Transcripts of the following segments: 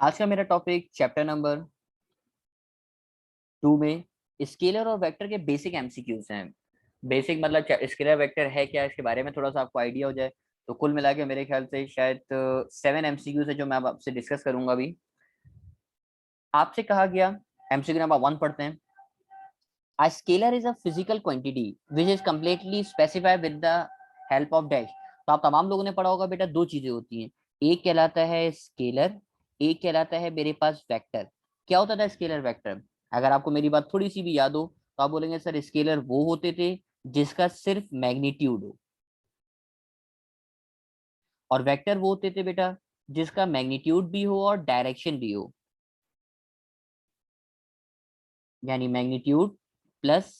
आज का मेरा टॉपिक चैप्टर नंबर 2 में स्केलर और वेक्टर के बेसिक एमसीक्यूज हैं। बेसिक मतलब स्केलर वेक्टर है क्या, इसके बारे में थोड़ा सा आपको आइडिया हो जाए। तो कुल मिला के मेरे ख्याल से शायद 7 एमसीक्यूज है जो मैं अब आपसे डिस्कस करूंगा। अभी आपसे कहा गया, एमसीक्यू नंबर 1 पढ़ते हैं। A scalar is a physical quantity which is completely specified with the help of dash। तो आप तमाम लोगों ने पढ़ा होगा बेटा, दो चीजें होती हैं, एक कहलाता है स्केलर, एक कहलाता है मेरे पास वेक्टर। क्या होता था स्केलर वेक्टर? अगर आपको मेरी बात थोड़ी सी भी याद हो तो आप बोलेंगे सर स्केलर वो होते थे जिसका सिर्फ मैग्नीट्यूड हो, और वेक्टर वो होते थे बेटा जिसका मैग्नीट्यूड भी हो और डायरेक्शन भी हो, यानी मैग्नीट्यूड प्लस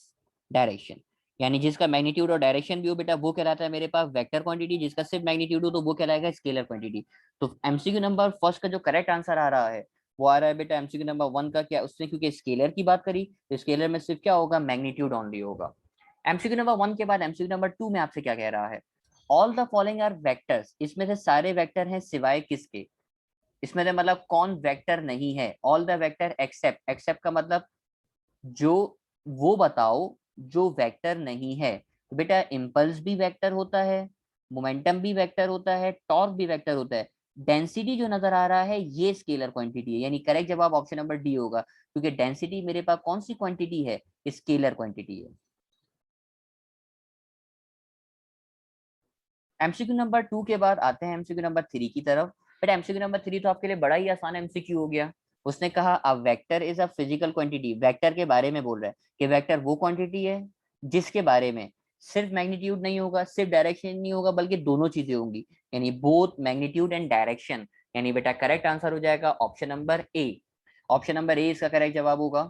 डायरेक्शन। यानी जिसका मैग्नीट्यूड और डायरेक्शन भी हो बेटा वो कहलाता है मेरे पास वेक्टर क्वांटिटी, जिसका सिर्फ मैग्नीट्यूड हो तो वो कहलाएगा स्केलर क्वांटिटी। तो एमसीक्यू नंबर फर्स्ट का जो करेक्ट आंसर आ रहा है वो आ रहा है बेटा एमसीक्यू नंबर 1 का। क्या उसने क्योंकि स्केलर की बात करी तो स्केलर में सिर्फ क्या होगा, मैग्नीट्यूड ओनली होगा। एमसीक्यू नंबर 1 के बाद एमसीक्यू नंबर 2 में आपसे क्या कह रहा है, all the following are vectors. इसमें से सारे वेक्टर हैं सिवाय किसके? इसमें से मतलब कौन वेक्टर नहीं है? All the vector except, except का मतलब जो, वो बताओ जो वेक्टर नहीं है। तो बेटा इम्पल्स भी वेक्टर होता है, मोमेंटम भी वेक्टर होता है, टॉर्क भी वेक्टर होता है। डेंसिटी जो नजर आ रहा है ये स्केलर क्वांटिटी है, यानी करेक्ट जवाब ऑप्शन नंबर डी होगा, क्योंकि डेंसिटी मेरे पास कौन सी क्वांटिटी है, स्केलर क्वांटिटी है। एमसीक्यू नंबर 2 के बाद आते हैं एमसीक्यू नंबर 3 की तरफ। बट एमसीक्यू नंबर 3 तो आपके लिए बड़ा ही आसान एमसीक्यू हो गया। उसने कहा a vector is a physical quantity. Vector के बारे में बोल रहा है कि वेक्टर वो क्वांटिटी है जिसके बारे में सिर्फ मैग्नीट्यूड नहीं होगा, सिर्फ डायरेक्शन नहीं होगा, बल्कि दोनों चीजें होंगी, यानी बोथ मैग्नीट्यूड एंड डायरेक्शन। यानी बेटा करेक्ट आंसर हो जाएगा option number A. Option number A इसका करेक्ट जवाब होगा।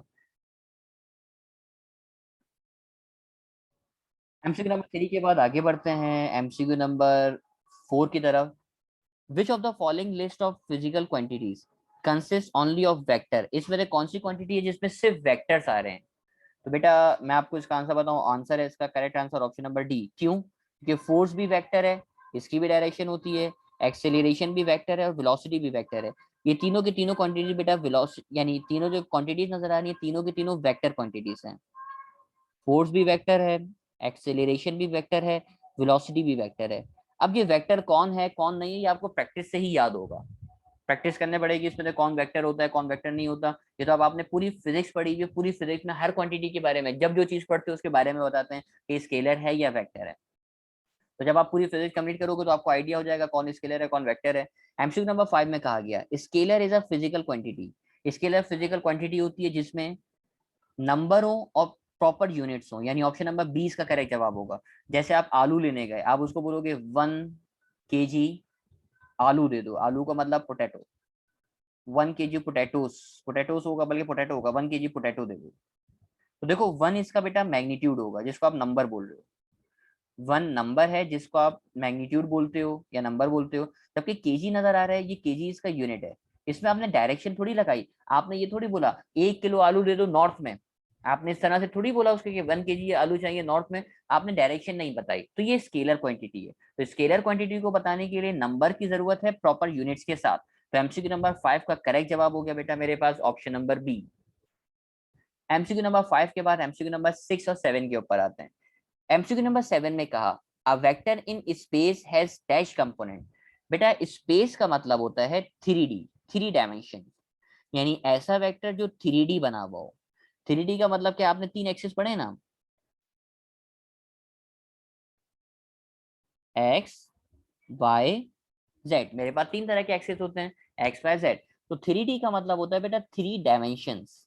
एमसीक्यू नंबर 3 के बाद आगे बढ़ते हैं एमसीक्यू नंबर 4 की तरफ। Which of the following list of physical quantities consists only of vector? इसमें से कौन सी क्वांटिटी है जिसमें सिर्फ वेक्टर्स आ रहे हैं? तो बेटा मैं आपको इसका आंसर बताऊं, आंसर है इसका correct answer option number D. क्यों? क्योंकि फोर्स भी वेक्टर है, इसकी भी डायरेक्शन होती है, एक्सेलरेशन भी वेक्टर है और वेलोसिटी भी वेक्टर है। ये तीनों की तीनों क्वांटिटी बेटा वेलोसिटी, यानी तीनों जो क्वांटिटीज नजर आ रही है तीनों की तीनों वेक्टर क्वांटिटीज हैं। फोर्स भी वेक्टर है, एक्सेलरेशन भी वेक्टर है, वेलोसिटी भी वेक्टर है। अब ये वेक्टर कौन है कौन नहीं है ये आपको प्रैक्टिस से ही याद होगा, प्रैक्टिस करने पड़ेगी इसमें से कौन वेक्टर होता है कौन वेक्टर नहीं होता। ये तो अब आपने पूरी फिजिक्स पढ़ी हुई है, पूरी फिजिक्स में हर क्वांटिटी के बारे में जब जो चीज पढ़ते हो उसके बारे में बताते हैं कि स्केलर है या वेक्टर है। तो जब आप पूरी फिजिक्स कंप्लीट करोगे तो आपको आइडिया हो जाएगा कौन स्केलर है कौन वेक्टर है। एमसीक्यू नंबर 5 में कहा गया scalar is a physical quantity. Scalar physical quantity होती है जिसमें नंबर हो और प्रॉपर यूनिट्स हो, यानी ऑप्शन नंबर 20 का करेक्ट जवाब होगा। जैसे आप आलू लेने गए, आप उसको बोलोगे 1 kg आलू दे दो, आलू का मतलब पोटैटो, 1 kg पोटैटोस, पोटैटोस होगा बल्कि पोटैटो होगा, 1 kg पोटैटो दे दो। तो देखो 1 इसका बेटा मैग्नीट्यूड होगा जिसको आप नंबर बोल रहे हो, 1 नंबर है जिसको आप मैग्नीट्यूड बोलते हो या नंबर बोलते हो, जबकि केजी नजर आ रहा है ये केजी इसका यूनिट है। इसमें आपने डायरेक्शन थोड़ी लगाई, आपने ये थोड़ी बोला 1 किलो आलू दे दो नॉर्थ में, आपने इस तरह से थोड़ी बोला उसके कि 1 kg आलू चाहिए नॉर्थ में, आपने डायरेक्शन नहीं बताई। तो ये स्केलर क्वांटिटी है। तो स्केलर क्वांटिटी को बताने के लिए नंबर की जरूरत है प्रॉपर यूनिट्स के साथ। तो एमसीक्यू नंबर 5 का करेक्ट जवाब हो गया बेटा मेरे पास option number B. MCQ number 5 के बाद एमसीक्यू नंबर 6 और 7 के ऊपर आते हैं। एमसीक्यू नंबर 7 में कहा a vector in space has dash component. बेटा स्पेस का मतलब होता है 3D, 3 डायमेंशन, यानी ऐसा वेक्टर जो 3D बना हुआ हो। 3D का मतलब क्या, आपने 3 एक्सिस पढ़े ना, एक्स वाई जेड। मेरे पास 3 तरह के एक्सिस होते हैं, एक्स वाई जेड। तो 3D का मतलब होता है बेटा 3 डायमेंशंस,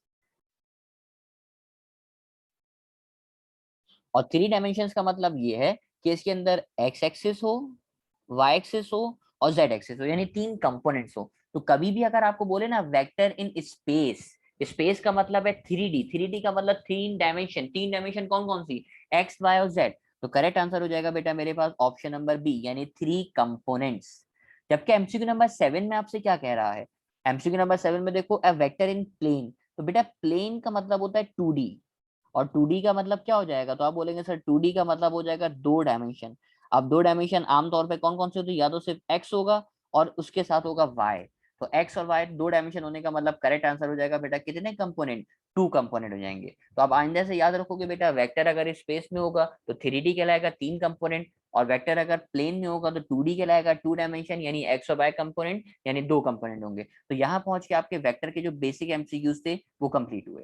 और 3 डायमेंशंस का मतलब ये है कि इसके अंदर एक्स एक्सिस हो, वाई एक्सिस हो और जेड एक्सिस हो, यानी 3 कंपोनेंट्स हो। तो कभी भी अगर आपको बोले ना वेक्टर इन स्पेस, स्पेस का मतलब है 3D, 3D का मतलब 3 डायमेंशन, 3 डायमेंशन कौन कौन सी, एक्स वाई और जेड। तो करेक्ट आंसर हो जाएगा बेटा मेरे पास ऑप्शन नंबर बी, यानी 3 कंपोनेंट्स। जबकि एमसीक्यू नंबर 7 में आपसे क्या कह रहा है, एमसीक्यू नंबर 7 में देखो अ वेक्टर इन प्लेन। तो बेटा प्लेन का मतलब होता है 2D, और 2D का मतलब क्या हो जाएगा, तो आप बोलेंगे सर 2D का मतलब हो जाएगा 2 डायमेंशन। अब 2 डायमेंशन आमतौर पे कौन कौन से होते हैं, या तो सिर्फ एक्स होगा और उसके साथ होगा वाई। तो एक्स और वाई 2 डायमेंशन होने का मतलब करेक्ट आंसर हो जाएगा बेटा कितने कंपोनेंट, 2 कंपोनेंट हो जाएंगे। तो आप आइंदा से याद रखोगे बेटा वेक्टर अगर स्पेस में होगा तो 3D कहलाएगा 3 कंपोनेंट, और वेक्टर अगर प्लेन में होगा तो 2D कहलाएगा 2 डायमेंशन, यानी एक्स और वाई कंपोनेंट यानी 2 कंपोनेंट होंगे। तो यहाँ पहुंच के आपके वेक्टर के जो बेसिक एमसीक्यूज थे वो कंप्लीट हुए।